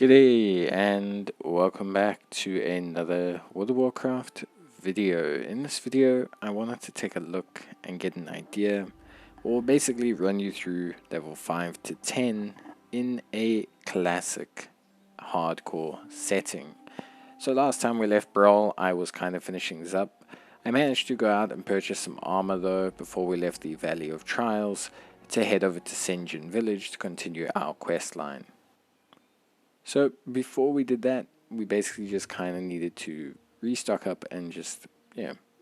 G'day and welcome back to another World of Warcraft video. In this video I wanted to take a look and get an idea, or basically run you through level 5 to 10 in a classic hardcore setting. So last time we left Brall, I was kind of finishing this up. I managed to go out and purchase some armor though before we left the Valley of Trials to head over to Sen'Jin village to continue our quest line. So before we did that, we basically just kind of needed to restock up and just,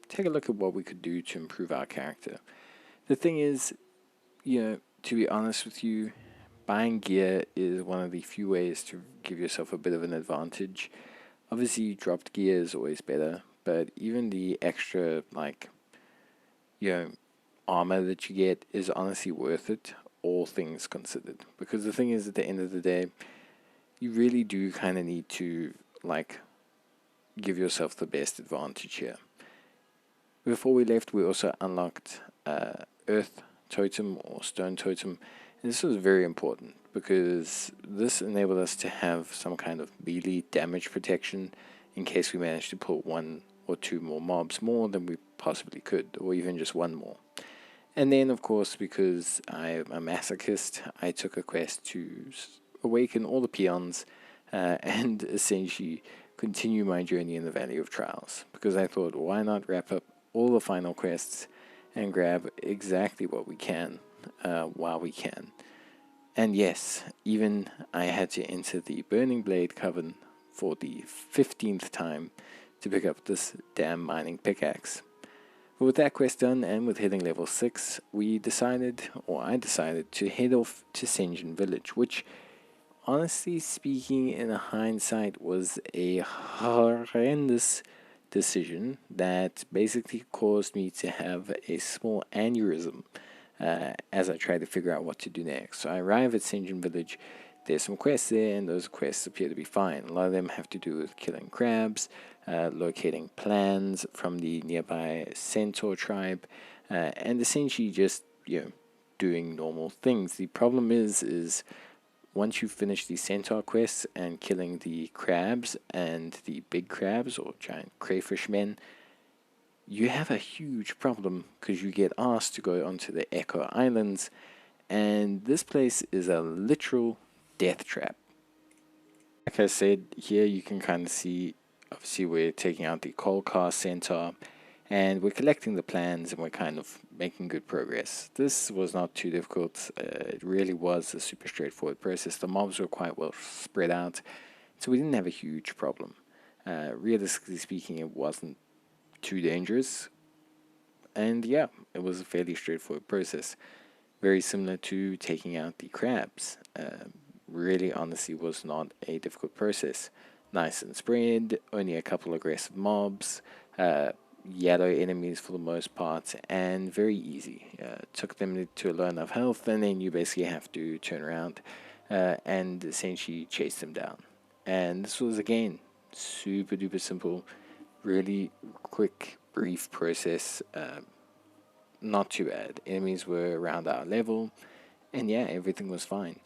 take a look at what we could do to improve our character. The thing is, to be honest with you, buying gear is one of the few ways to give yourself a bit of an advantage. Obviously, dropped gear is always better, but even the extra, armor that you get is honestly worth it, all things considered. Because the thing is, at the end of the day, you really do kind of need to, give yourself the best advantage here. Before we left, we also unlocked Earth Totem or Stone Totem. And this was very important because this enabled us to have some kind of melee damage protection in case we managed to pull one or two more mobs more than we possibly could, or even just one more. And then, of course, because I'm a masochist, I took a quest to awaken all the peons and essentially continue my journey in the Valley of Trials, because I thought, why not wrap up all the final quests and grab exactly what we can while we can. And yes, even I had to enter the Burning Blade Coven for the 15th time to pick up this damn mining pickaxe. But with that quest done and with hitting level 6, I decided to head off to Sen'Jin village, which, honestly speaking, in hindsight, was a horrendous decision that basically caused me to have a small aneurysm as I tried to figure out what to do next. So I arrive at Sen'Jin village. There's some quests there, and those quests appear to be fine. A lot of them have to do with killing crabs, locating plans from the nearby centaur tribe, and essentially just doing normal things. The problem is once you finish the centaur quests and killing the crabs and the big crabs or giant crayfish men, you have a huge problem because you get asked to go onto the Echo Islands, and this place is a literal death trap. Like I said, here you can kind of see, obviously we're taking out the coal car centaur, and we're collecting the plans, and we're kind of making good progress. This was not too difficult. It really was a super straightforward process. The mobs were quite well spread out, so we didn't have a huge problem. Realistically speaking, it wasn't too dangerous, and yeah, it was a fairly straightforward process. Very similar to taking out the crabs. Really, honestly, was not a difficult process. Nice and spread, only a couple aggressive mobs, yellow enemies for the most part, and very easy. Took them to a low enough health, and then you basically have to turn around and essentially chase them down. And this was, again, super duper simple, really quick, brief process. Not too bad. Enemies were around our level, and yeah, everything was fine.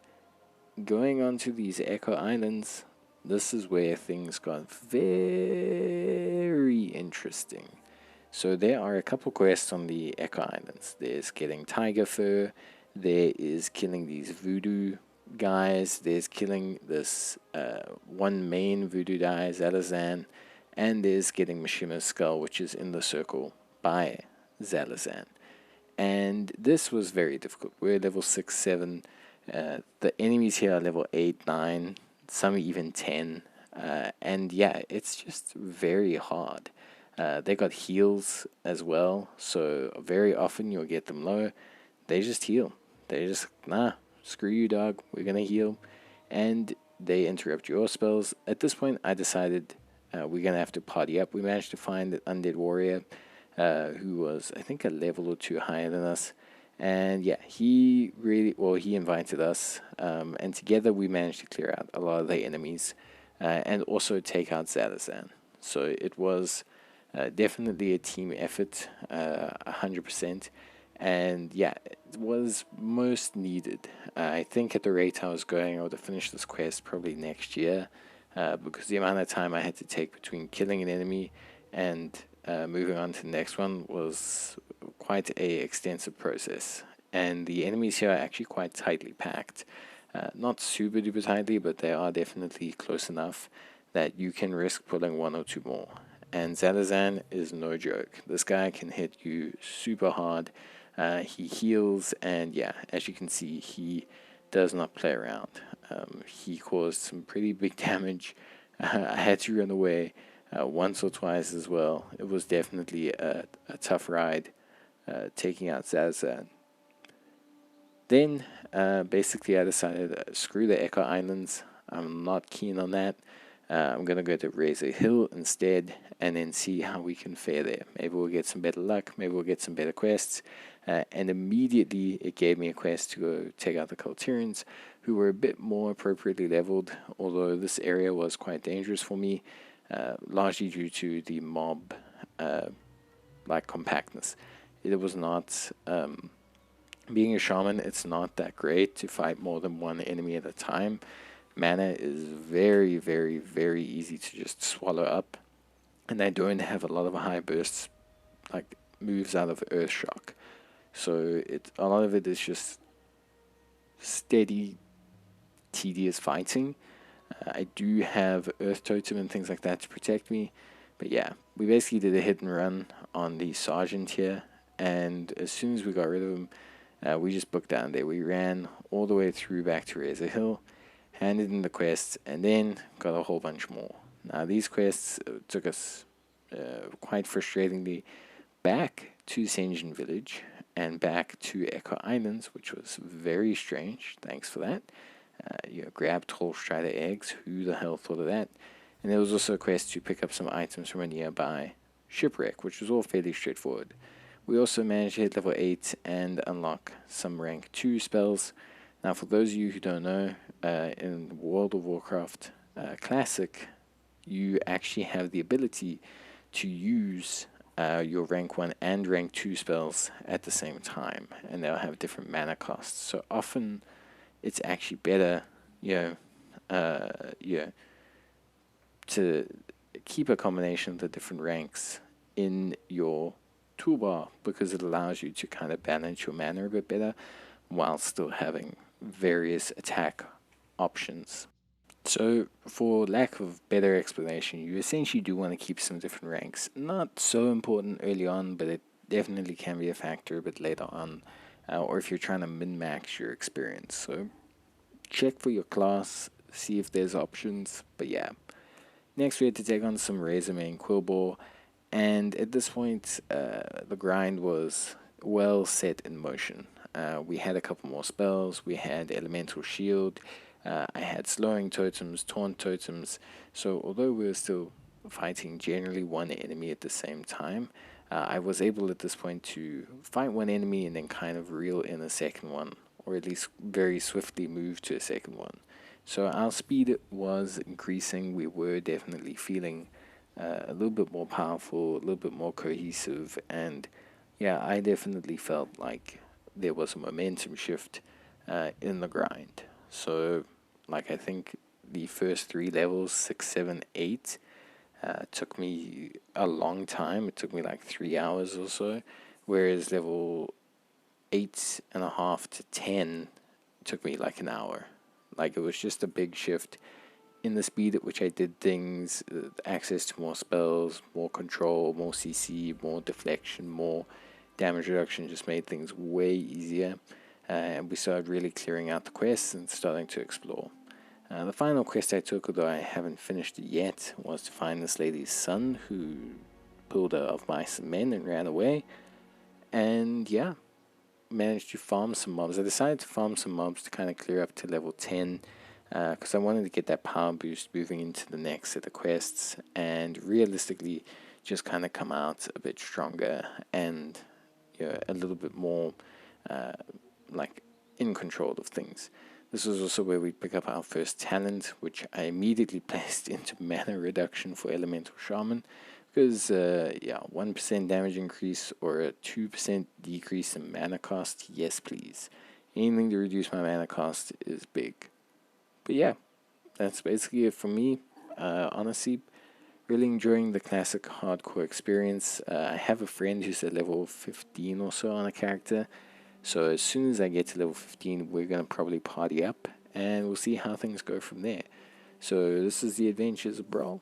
Going on to these Echo Islands, this is where things got very interesting. So there are a couple quests on the Echo Islands. There's getting tiger fur, there is killing these voodoo guys, there's killing this one main voodoo guy, Zalazan, and there's getting Mishima's skull, which is in the circle by Zalazan. And this was very difficult. We're level 6, 7. The enemies here are level 8, 9, some even 10. And yeah, it's just very hard. They got heals as well, so very often you'll get them low. They just heal. They just, screw you, dog, we're gonna heal. And they interrupt your spells. At this point, I decided we're gonna have to party up. We managed to find an undead warrior who was, I think, a level or 2 higher than us. And yeah, he invited us, and together we managed to clear out a lot of the enemies and also take out Zalazan. So it was definitely a team effort, 100%. And yeah, it was most needed. I think at the rate I was going, I would have finished this quest probably next year, because the amount of time I had to take between killing an enemy and moving on to the next one was quite a extensive process. And the enemies here are actually quite tightly packed. Not super duper tightly, but they are definitely close enough that you can risk pulling one or two more. And Zadazan is no joke. This guy can hit you super hard. He heals, and yeah, as you can see, he does not play around. He caused some pretty big damage. I had to run away once or twice as well. It was definitely a tough ride taking out Zadazan. Then, basically, I decided, screw the Echo Islands. I'm not keen on that. I'm going to go to Razor Hill instead and then see how we can fare there. Maybe we'll get some better luck. Maybe we'll get some better quests. And immediately it gave me a quest to go take out the Kaltirians, who were a bit more appropriately leveled, although this area was quite dangerous for me, largely due to the mob compactness. It was not... being a shaman, it's not that great to fight more than one enemy at a time. Mana is very, very, very easy to just swallow up. And I don't have a lot of high bursts, like moves out of Earth Shock. So a lot of it is just steady, tedious fighting. I do have Earth Totem and things like that to protect me. But yeah, we basically did a hit and run on the Sergeant here. And as soon as we got rid of him, we just booked down there. We ran all the way through back to Razor Hill, handed in the quests, and then got a whole bunch more. Now, these quests took us quite frustratingly back to Sen'Jin Village and back to Echo Islands, which was very strange. Thanks for that. Grab tall strider eggs. Who the hell thought of that? And there was also a quest to pick up some items from a nearby shipwreck, which was all fairly straightforward. We also managed to hit level 8 and unlock some rank 2 spells. Now, for those of you who don't know, in World of Warcraft Classic, you actually have the ability to use your rank 1 and rank 2 spells at the same time, and they'll have different mana costs. So often, it's actually better, to keep a combination of the different ranks in your toolbar, because it allows you to kind of balance your mana a bit better while still having various attack options. So, for lack of better explanation, you essentially do want to keep some different ranks. Not so important early on, but it definitely can be a factor a bit later on, or if you're trying to min-max your experience. So, check for your class, see if there's options, but yeah. Next, we had to take on some Razormane Quillbore, and at this point, the grind was well set in motion. We had a couple more spells. We had Elemental Shield. I had Slowing Totems, Taunt Totems. So although we were still fighting generally one enemy at the same time, I was able at this point to fight one enemy and then kind of reel in a second one, or at least very swiftly move to a second one. So our speed was increasing. We were definitely feeling a little bit more powerful, a little bit more cohesive, and yeah, I definitely felt like there was a momentum shift in the grind. So, I think the first 3 levels, 6, 7, 8, took me a long time. It took me 3 hours or so, whereas level 8.5 to 10 took me an hour. It was just a big shift in the speed at which I did things, access to more spells, more control, more CC, more deflection, more damage reduction just made things way easier. And we started really clearing out the quests and starting to explore. The final quest I took, although I haven't finished it yet, was to find this lady's son who pulled her of mice and men and ran away. And yeah, managed to farm some mobs. I decided to farm some mobs to kind of clear up to level 10, because I wanted to get that power boost moving into the next set of quests, and realistically just kind of come out a bit stronger and a little bit more in control of things. This was also where we pick up our first talent, which I immediately placed into mana reduction for Elemental Shaman, Because, yeah, 1% damage increase or a 2% decrease in mana cost, yes please. Anything to reduce my mana cost is big. But yeah, that's basically it for me. Honestly, really enjoying the classic hardcore experience. I have a friend who's at level 15 or so on a character. So as soon as I get to level 15, we're going to probably party up, and we'll see how things go from there. So this is the Adventures of Brall,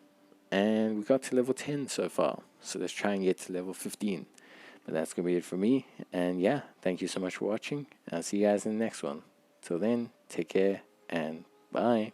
and we got to level 10 so far. So let's try and get to level 15. But that's going to be it for me. And yeah, thank you so much for watching. I'll see you guys in the next one. Till then, take care and bye.